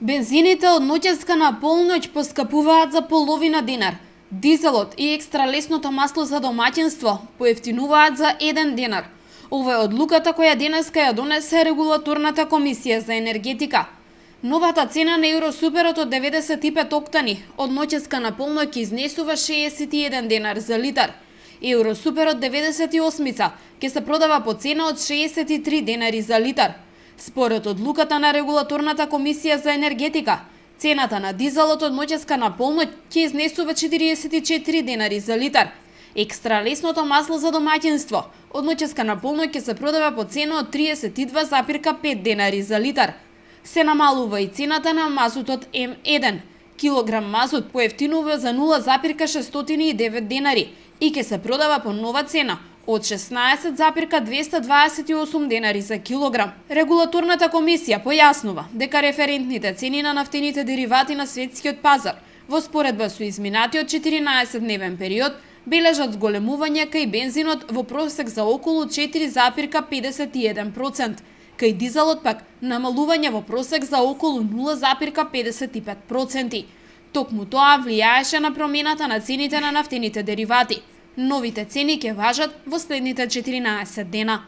Бензините од ноќеска на полноќ поскапуваат за половина динар. Дизелот и екстра лесното масло за домаќинство поевтинуваат за 1 динар. Ова е одлуката која денеска ја донесе регулаторната комисија за енергетика. Новата цена на Евросуперот од 95 октани од ноќеска на полноќ изнесува 61 динар за литар. Евросуперот 98 ќе се продава по цена од 63 денари за литар. Според одлуката на регулаторната комисија за енергетика, цената на дизелот од ноќеска на полноќ ќе изнесува 44 денари за литар. Екстра лесното масло за домаќинство од ноќеска на полноќ ќе се продава по цена од 32,5 денари за литар. Се намалува и цената на мазутот М1. Килограм мазут поевтинува за 0,609 денари и ќе се продава по нова цена од 16,228 денари за килограм. Регулаторната комисија појаснува дека референтните цени на нафтените деривати на светскиот пазар во споредба со изминатиот 14-дневен период бележат зголемување кај бензинот во просек за околу 4,51%, кај дизелот пак намалување во просек за околу 0,55%. Токму тоа влијаеше на промената на цените на нафтените деривати. Новите цени ќе важат во следните 14 дена.